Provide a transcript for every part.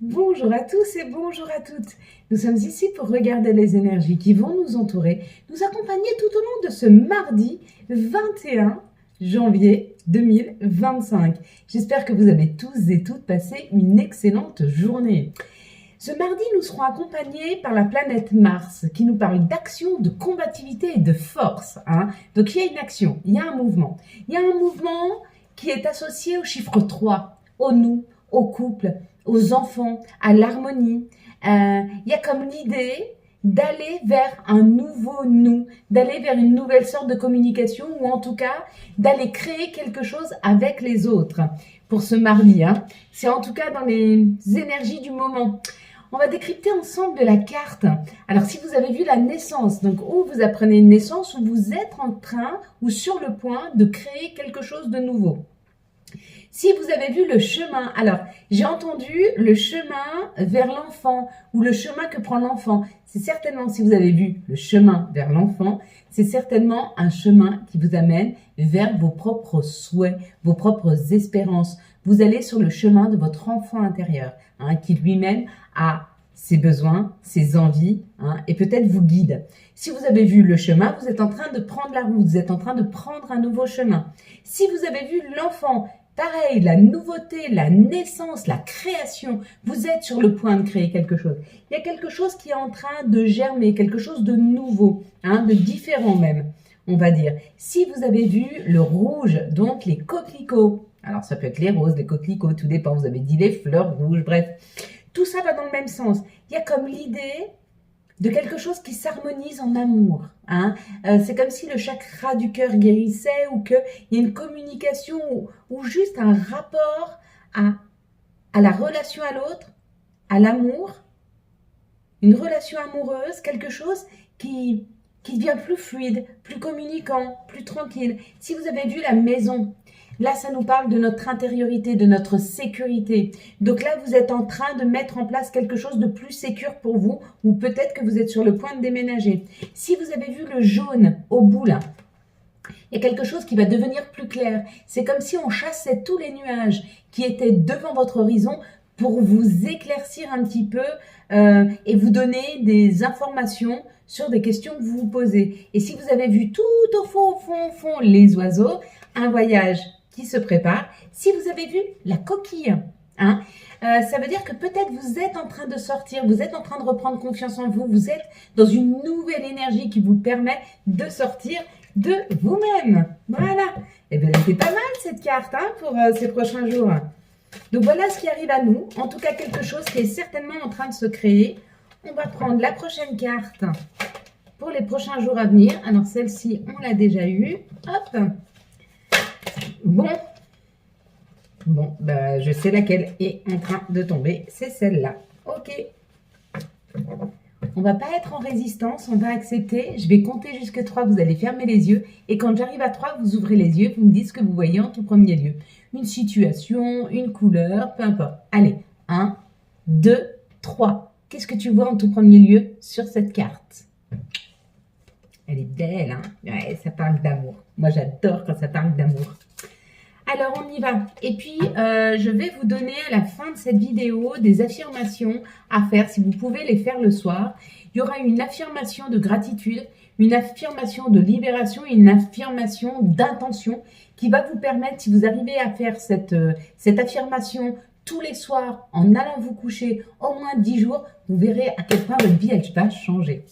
Bonjour à tous et bonjour à toutes. Nous sommes ici pour regarder les énergies qui vont nous entourer, nous accompagner tout au long de ce mardi 21 janvier 2025. J'espère que vous avez tous et toutes passé une excellente journée. Ce mardi, nous serons accompagnés par la planète Mars qui nous parle d'action, de combativité et de force. Donc il y a une action, il y a un mouvement. Il y a un mouvement qui est associé au chiffre 3, au nous, au couple, aux enfants, à l'harmonie. Il y a comme l'idée d'aller vers un nouveau nous, d'aller vers une nouvelle sorte de communication ou en tout cas d'aller créer quelque chose avec les autres pour ce mardi. C'est en tout cas dans les énergies du moment. On va décrypter ensemble de la carte. Alors, si vous avez vu la naissance, donc où vous apprenez une naissance, où vous êtes en train ou sur le point de créer quelque chose de nouveau. Si vous avez vu le chemin, alors j'ai entendu le chemin vers l'enfant ou le chemin que prend l'enfant. C'est certainement, si vous avez vu le chemin vers l'enfant, c'est certainement un chemin qui vous amène vers vos propres souhaits, vos propres espérances. Vous allez sur le chemin de votre enfant intérieur, qui lui-même a ses besoins, ses envies, et peut-être vous guide. Si vous avez vu le chemin, vous êtes en train de prendre la route, vous êtes en train de prendre un nouveau chemin. Si vous avez vu l'enfant, pareil, la nouveauté, la naissance, la création, vous êtes sur le point de créer quelque chose. Il y a quelque chose qui est en train de germer, quelque chose de nouveau, de différent même, on va dire. Si vous avez vu le rouge, donc les coquelicots, alors ça peut être les roses, les coquelicots, tout dépend, vous avez dit les fleurs rouges, bref. Tout ça va dans le même sens. Il y a comme l'idée de quelque chose qui s'harmonise en amour. C'est comme si le chakra du cœur guérissait ou qu'il y a une communication ou juste un rapport à la relation à l'autre, à l'amour, une relation amoureuse, quelque chose qui devient plus fluide, plus communicant, plus tranquille. Si vous avez vu la maison, là, ça nous parle de notre intériorité, de notre sécurité. Donc là, vous êtes en train de mettre en place quelque chose de plus sécure pour vous ou peut-être que vous êtes sur le point de déménager. Si vous avez vu le jaune au bout là, il y a quelque chose qui va devenir plus clair. C'est comme si on chassait tous les nuages qui étaient devant votre horizon pour vous éclaircir un petit peu et vous donner des informations sur des questions que vous vous posez. Et si vous avez vu tout au fond, les oiseaux, un voyage qui se prépare. Si vous avez vu la coquille, ça veut dire que peut-être vous êtes en train de sortir, vous êtes en train de reprendre confiance en vous, vous êtes dans une nouvelle énergie qui vous permet de sortir de vous-même. Voilà. Et bien, c'est pas mal cette carte pour ces prochains jours. Donc voilà ce qui arrive à nous. En tout cas, quelque chose qui est certainement en train de se créer. On va prendre la prochaine carte pour les prochains jours à venir. Alors celle-ci, on l'a déjà eue. Hop. Bon, je sais laquelle est en train de tomber, c'est celle-là. Ok. On va pas être en résistance, on va accepter. Je vais compter jusqu'à 3, vous allez fermer les yeux. Et quand j'arrive à 3, vous ouvrez les yeux, vous me dites ce que vous voyez en tout premier lieu. Une situation, une couleur, peu importe. Allez, 1, 2, 3. Qu'est-ce que tu vois en tout premier lieu sur cette carte ? Elle est belle, Ouais, ça parle d'amour. Moi, j'adore quand ça parle d'amour. Alors, on y va. Et puis, je vais vous donner à la fin de cette vidéo des affirmations à faire, si vous pouvez les faire le soir. Il y aura une affirmation de gratitude, une affirmation de libération et une affirmation d'intention qui va vous permettre, si vous arrivez à faire cette affirmation tous les soirs en allant vous coucher au moins 10 jours, vous verrez à quel point votre vie, elle va changer.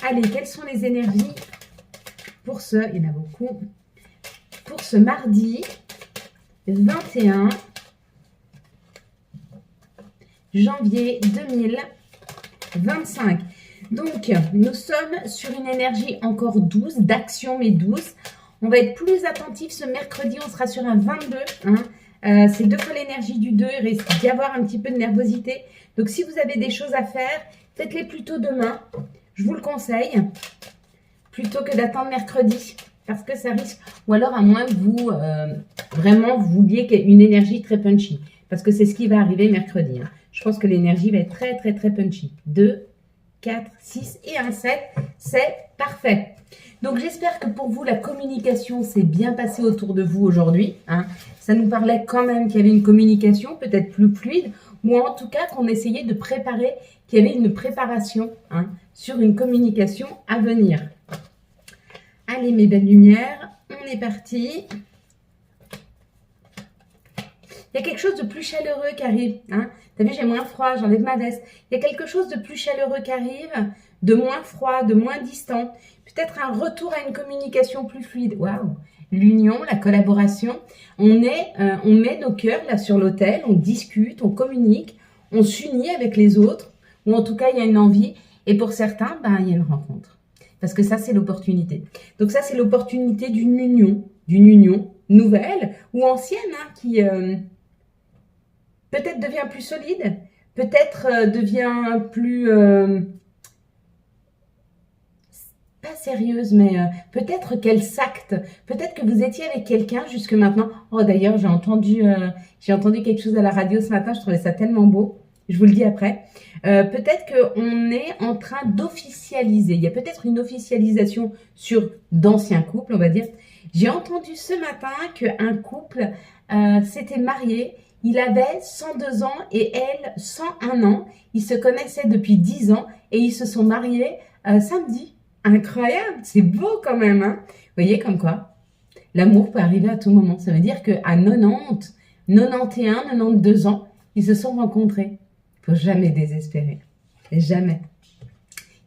Allez, quelles sont les énergies pour il y en a beaucoup, pour ce mardi 21 janvier 2025. Donc, nous sommes sur une énergie encore douce, d'action mais douce. On va être plus attentif ce mercredi, on sera sur un 22. C'est 2 fois l'énergie du 2, il risque d'y avoir un petit peu de nervosité. Donc, si vous avez des choses à faire, faites-les plutôt demain. Je vous le conseille, plutôt que d'attendre mercredi. Parce que ça risque, ou alors à moins que vous, vraiment, vous vouliez une énergie très punchy. Parce que c'est ce qui va arriver mercredi. Je pense que l'énergie va être très, très, très punchy. 2, 4, 6 et un 7, c'est parfait. Donc, j'espère que pour vous, la communication s'est bien passée autour de vous aujourd'hui. Ça nous parlait quand même qu'il y avait une communication peut-être plus fluide ou en tout cas qu'on essayait de préparer, qu'il y avait une préparation hein, sur une communication à venir. Allez mes belles lumières, on est parti. Il y a quelque chose de plus chaleureux qui arrive. Hein. T'as vu, j'ai moins froid, j'enlève ma veste. Il y a quelque chose de plus chaleureux qui arrive, de moins froid, de moins distant. Peut-être un retour à une communication plus fluide. Waouh! L'union, la collaboration. On met nos cœurs là sur l'autel, on discute, on communique, on s'unit avec les autres. Ou en tout cas, il y a une envie. Et pour certains, ben, il y a une rencontre. Parce que ça, c'est l'opportunité. Donc ça, c'est l'opportunité d'une union nouvelle ou ancienne hein, qui... peut-être devient plus solide, peut-être devient plus, pas sérieuse, mais peut-être qu'elle s'acte, peut-être que vous étiez avec quelqu'un jusque maintenant. Oh d'ailleurs, j'ai entendu quelque chose à la radio ce matin, je trouvais ça tellement beau, je vous le dis après. Peut-être qu'on est en train d'officialiser, il y a peut-être une officialisation sur d'anciens couples, on va dire. J'ai entendu ce matin qu'un couple s'était marié. Il avait 102 ans et elle 101 ans. Ils se connaissaient depuis 10 ans et ils se sont mariés samedi. Incroyable, c'est beau quand même. Hein. Vous voyez comme quoi l'amour peut arriver à tout moment. Ça veut dire qu'à 90, 91, 92 ans, ils se sont rencontrés. Il ne faut jamais désespérer. Jamais.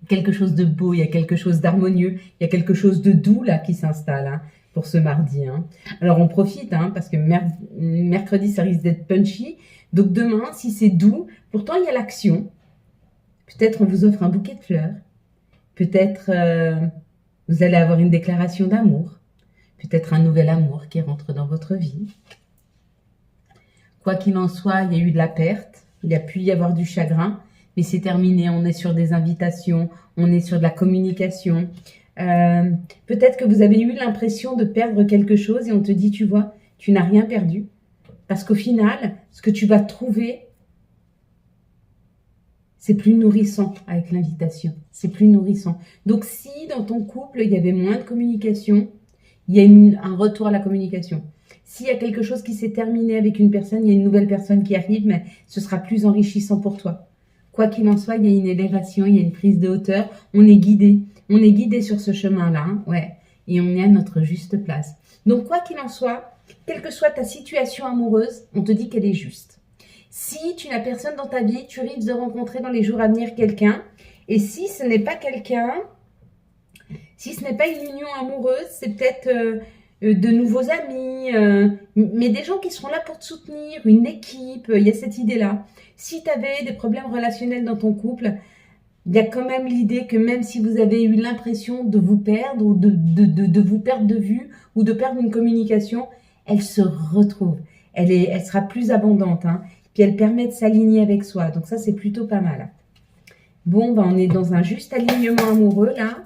Il y a quelque chose de beau, il y a quelque chose d'harmonieux, il y a quelque chose de doux là qui s'installe. Hein. Pour ce mardi. Hein. Alors, on profite, hein, parce que mercredi, ça risque d'être punchy. Donc, demain, si c'est doux, pourtant, il y a l'action. Peut-être on vous offre un bouquet de fleurs. Peut-être vous allez avoir une déclaration d'amour. Peut-être un nouvel amour qui rentre dans votre vie. Quoi qu'il en soit, il y a eu de la perte. Il a pu y avoir du chagrin. Mais c'est terminé. On est sur des invitations. On est sur de la communication. Peut-être que vous avez eu l'impression de perdre quelque chose et on te dit, tu vois, tu n'as rien perdu. Parce qu'au final, ce que tu vas trouver, c'est plus nourrissant avec l'invitation. C'est plus nourrissant. Donc, si dans ton couple, il y avait moins de communication, il y a un retour à la communication. S'il y a quelque chose qui s'est terminé avec une personne, il y a une nouvelle personne qui arrive, mais ce sera plus enrichissant pour toi. Quoi qu'il en soit, il y a une élévation, il y a une prise de hauteur. On est guidé. On est guidé sur ce chemin-là, hein, ouais, et on est à notre juste place. Donc, quoi qu'il en soit, quelle que soit ta situation amoureuse, on te dit qu'elle est juste. Si tu n'as personne dans ta vie, tu risques de rencontrer dans les jours à venir quelqu'un. Et si ce n'est pas quelqu'un, si ce n'est pas une union amoureuse, c'est peut-être de nouveaux amis, mais des gens qui seront là pour te soutenir, une équipe, il y a cette idée-là. Si tu avais des problèmes relationnels dans ton couple, il y a quand même l'idée que même si vous avez eu l'impression de vous perdre ou de vous perdre de vue ou de perdre une communication, elle se retrouve. Elle sera plus abondante. Hein, puis elle permet de s'aligner avec soi. Donc ça, c'est plutôt pas mal. Bon, ben, on est dans un juste alignement amoureux là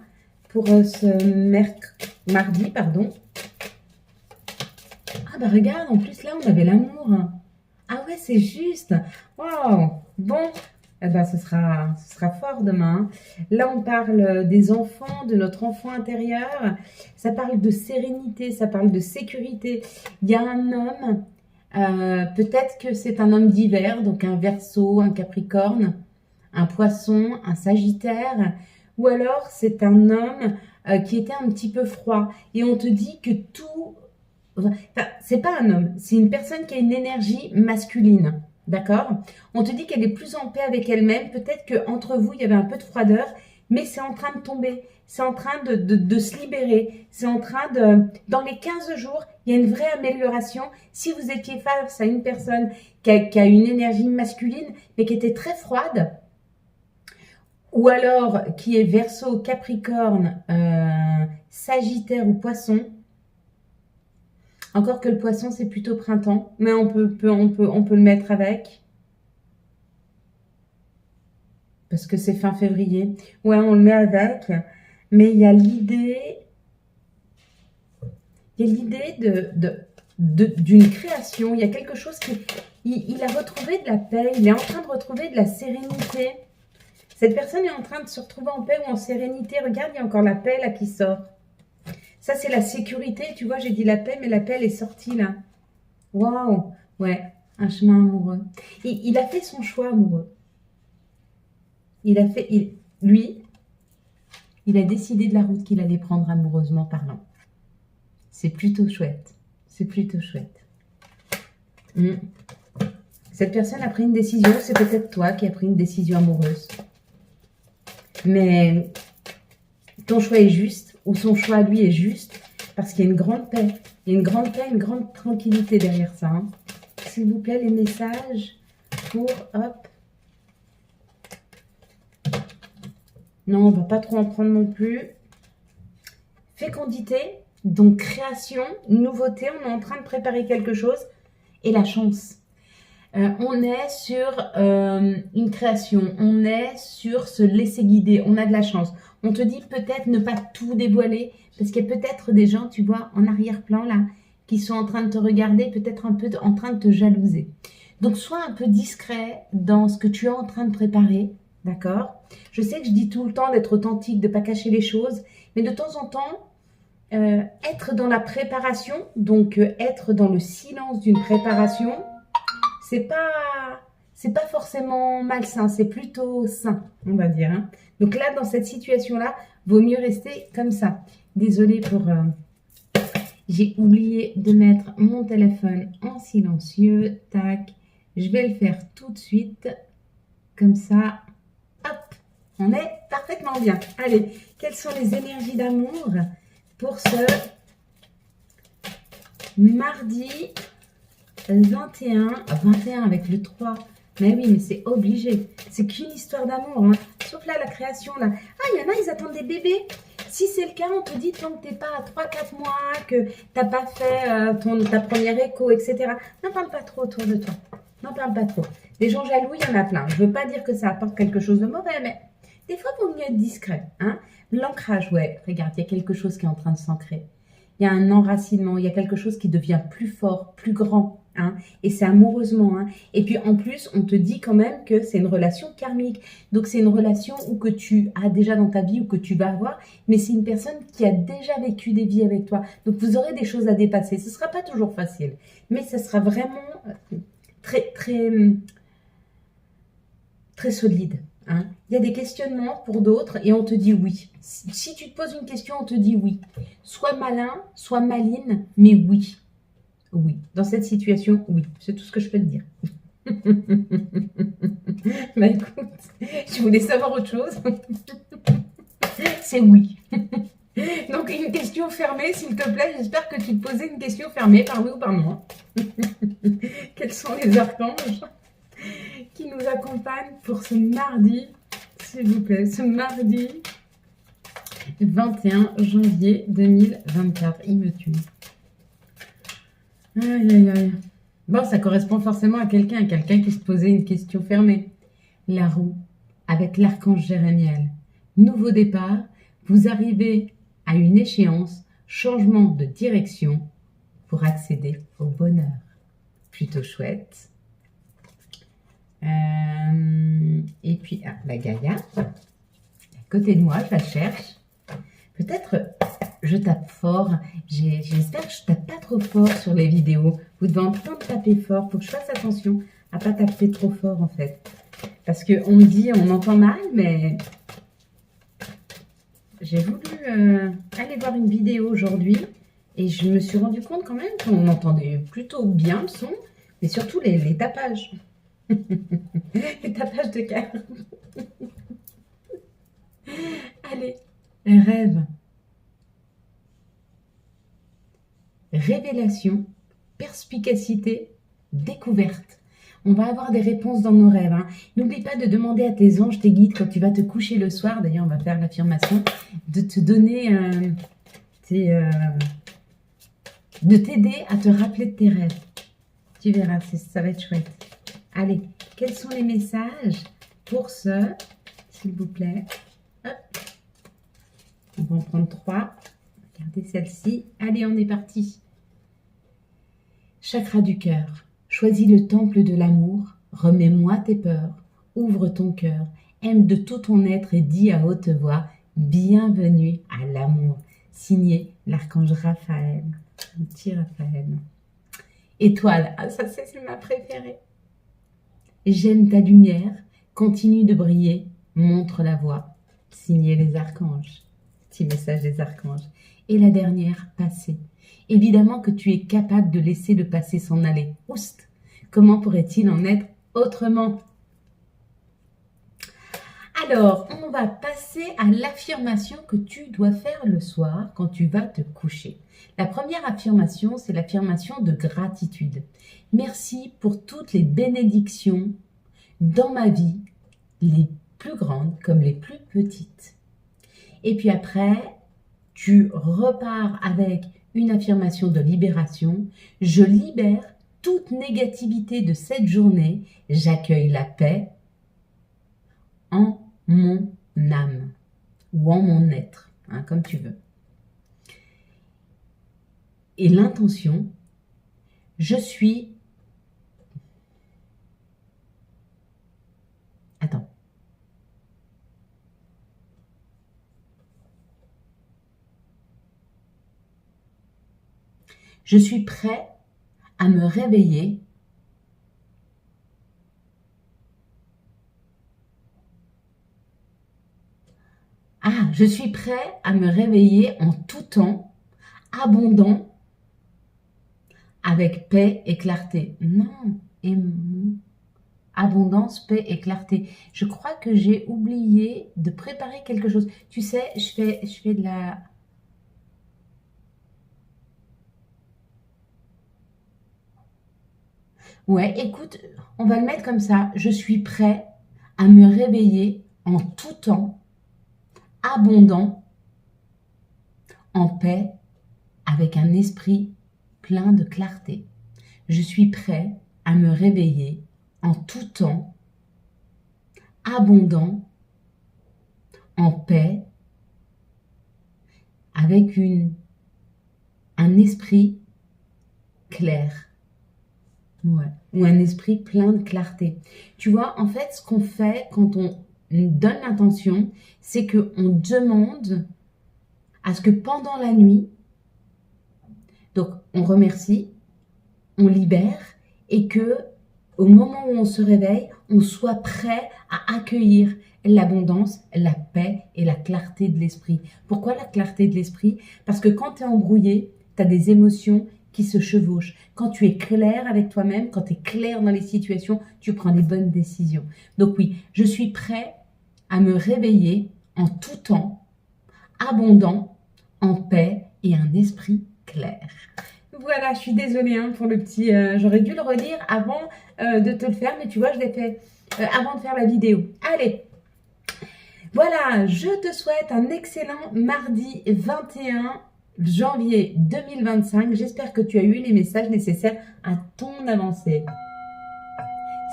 pour ce mardi, pardon. Ah bah regarde, en plus là, on avait l'amour. Ah ouais, c'est juste. Waouh. Bon. Eh ben, ce sera fort demain. Là, on parle des enfants, de notre enfant intérieur. Ça parle de sérénité, ça parle de sécurité. Il y a un homme, peut-être que c'est un homme d'hiver, donc un Verseau, un Capricorne, un Poisson, un Sagittaire. Ou alors, c'est un homme qui était un petit peu froid. Et on te dit que tout... Enfin, c'est pas un homme, c'est une personne qui a une énergie masculine. D'accord? On te dit qu'elle est plus en paix avec elle-même. Peut-être qu'entre vous, il y avait un peu de froideur, mais c'est en train de tomber. C'est en train de se libérer. C'est en train de... Dans les 15 jours, il y a une vraie amélioration. Si vous étiez face à une personne qui a une énergie masculine, mais qui était très froide, ou alors qui est Verseau, Capricorne, Sagittaire ou Poisson, encore que le Poisson, c'est plutôt printemps, mais on peut le mettre avec. Parce que c'est fin février. Ouais, on le met avec. Mais il y a l'idée... d'une création. Il y a quelque chose qui... Il a retrouvé de la paix. Il est en train de retrouver de la sérénité. Cette personne est en train de se retrouver en paix ou en sérénité. Regarde, il y a encore la paix là qui sort. Ça, c'est la sécurité. Tu vois, j'ai dit la paix, mais la paix, elle est sortie là. Waouh! Ouais. un chemin amoureux. Il a fait son choix amoureux. Il a fait, lui, il a décidé de la route qu'il allait prendre amoureusement parlant. C'est plutôt chouette. C'est plutôt chouette. Cette personne a pris une décision. C'est peut-être toi qui as pris une décision amoureuse. Mais ton choix est juste, ou son choix à lui est juste, parce qu'il y a une grande paix. Il y a une grande paix, une grande tranquillité derrière ça. Hein. S'il vous plaît, les messages pour... Hop. Non, on ne va pas trop en prendre non plus. Fécondité, donc création, nouveauté. On est en train de préparer quelque chose. Et la chance. On est sur une création. On est sur se laisser guider. On a de la chance. On te dit peut-être ne pas tout dévoiler. Parce qu'il y a peut-être des gens, tu vois, en arrière-plan là, qui sont en train de te regarder, peut-être un peu en train de te jalouser. Donc, sois un peu discret dans ce que tu es en train de préparer. D'accord? Je sais que je dis tout le temps d'être authentique, de ne pas cacher les choses. Mais de temps en temps, être dans la préparation, donc être dans le silence d'une préparation, c'est pas forcément malsain, c'est plutôt sain, on va dire. Hein. Donc là, dans cette situation-là, vaut mieux rester comme ça. Désolée pour... j'ai oublié de mettre mon téléphone en silencieux. Tac, je vais le faire tout de suite. Comme ça, hop, on est parfaitement bien. Allez, quelles sont les énergies d'amour pour ce mardi 21 avec le 3. Mais oui, mais c'est obligé. C'est qu'une histoire d'amour. Hein. Sauf là, la création. Là. Ah, il y en a, ils attendent des bébés. Si c'est le cas, on te dit tant que tu n'es pas à 3-4 mois, que tu n'as pas fait ta première écho, etc. N'en parle pas trop autour de toi. N'en parle pas trop. Des gens jaloux, il y en a plein. Je ne veux pas dire que ça apporte quelque chose de mauvais, mais des fois, il vaut mieux être discret. Hein. L'ancrage, ouais. Regarde, il y a quelque chose qui est en train de s'ancrer. Il y a un enracinement, il y a quelque chose qui devient plus fort, plus grand. Hein, et c'est amoureusement. Hein. Et puis en plus, on te dit quand même que c'est une relation karmique. Donc c'est une relation où que tu as déjà dans ta vie ou que tu vas avoir, mais c'est une personne qui a déjà vécu des vies avec toi. Donc vous aurez des choses à dépasser. Ce ne sera pas toujours facile, mais ce sera vraiment très, très, très solide. Hein. Il y a des questionnements pour d'autres et on te dit oui. Si tu te poses une question, on te dit oui. Sois malin, sois maline, mais oui. Oui, dans cette situation, oui. C'est tout ce que je peux te dire. Bah écoute, je voulais savoir autre chose. C'est oui. Donc une question fermée, s'il te plaît. J'espère que tu te posais une question fermée, par oui ou par non. Quels sont les archanges qui nous accompagnent pour ce mardi, s'il vous plaît, ce mardi 21 janvier 2024. Il me tue. Aïe, aïe, aïe. Bon, ça correspond forcément à quelqu'un qui se posait une question fermée. La roue, avec l'archange Jérémiel. Nouveau départ, vous arrivez à une échéance, changement de direction pour accéder au bonheur. Plutôt chouette. Et puis, la Gaïa, à côté de moi, je la cherche. Peut-être... je tape fort. J'espère que je tape pas trop fort sur les vidéos. Vous devez entendre taper fort. Faut que je fasse attention à pas taper trop fort en fait. Parce qu'on me dit, on entend mal, mais j'ai voulu aller voir une vidéo aujourd'hui et je me suis rendu compte quand même qu'on entendait plutôt bien le son, mais surtout les tapages. Les tapages de cœur. Allez, rêve. Révélation, perspicacité, découverte. On va avoir des réponses dans nos rêves. Hein. N'oublie pas de demander à tes anges, tes guides, quand tu vas te coucher le soir, d'ailleurs on va faire l'affirmation, de te donner, de t'aider à te rappeler de tes rêves. Tu verras, ça va être chouette. Allez, quels sont les messages pour ce, s'il vous plaît? Hop. On va en prendre 3. Regardez celle-ci. Allez, on est parti. Chakra du cœur. Choisis le temple de l'amour. Remets-moi tes peurs. Ouvre ton cœur. Aime de tout ton être et dis à haute voix bienvenue à l'amour. Signé l'archange Raphaël. Un petit Raphaël. Étoile, ah, ça c'est ma préférée. J'aime ta lumière, continue de briller, montre la voie. Signé les archanges. Petit message des archanges. Et la dernière, passé. Évidemment que tu es capable de laisser le passé s'en aller. Oust! Comment pourrait-il en être autrement? Alors, on va passer à l'affirmation que tu dois faire le soir quand tu vas te coucher. La première affirmation, c'est l'affirmation de gratitude. Merci pour toutes les bénédictions dans ma vie, les plus grandes comme les plus petites. Et puis après, tu repars avec une affirmation de libération. Je libère toute négativité de cette journée. J'accueille la paix en mon âme ou en mon être, hein, comme tu veux. Et l'intention, je suis... Attends. Je suis prêt à me réveiller je suis prêt à me réveiller en tout temps, abondant, avec paix et clarté. Non, abondance, paix et clarté. Je crois que j'ai oublié de préparer quelque chose. Tu sais, je fais de la... Ouais, écoute, on va le mettre comme ça. Je suis prêt à me réveiller en tout temps, abondant, en paix, avec un esprit plein de clarté. Je suis prêt à me réveiller en tout temps, abondant, en paix, avec un esprit clair. Ouais. Ou un esprit plein de clarté. Tu vois, en fait, ce qu'on fait quand on donne l'intention, c'est qu'on demande à ce que pendant la nuit, donc on remercie, on libère, et que au moment où on se réveille, on soit prêt à accueillir l'abondance, la paix et la clarté de l'esprit. Pourquoi la clarté de l'esprit? Parce que quand tu es embrouillé, tu as des émotions qui se chevauchent. Quand tu es clair avec toi-même, quand tu es clair dans les situations, tu prends les bonnes décisions. Donc oui, je suis prêt à me réveiller en tout temps, abondant, en paix et un esprit clair. Voilà, je suis désolée pour le petit... J'aurais dû le relire avant de te le faire, mais tu vois, je l'ai fait avant de faire la vidéo. Allez, voilà, je te souhaite un excellent mardi 21 janvier 2025. J'espère que tu as eu les messages nécessaires à ton avancée.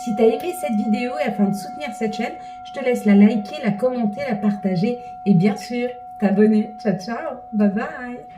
Si tu as aimé cette vidéo et afin de soutenir cette chaîne, je te laisse la liker, la commenter, la partager et bien sûr t'abonner. Ciao, ciao, bye bye.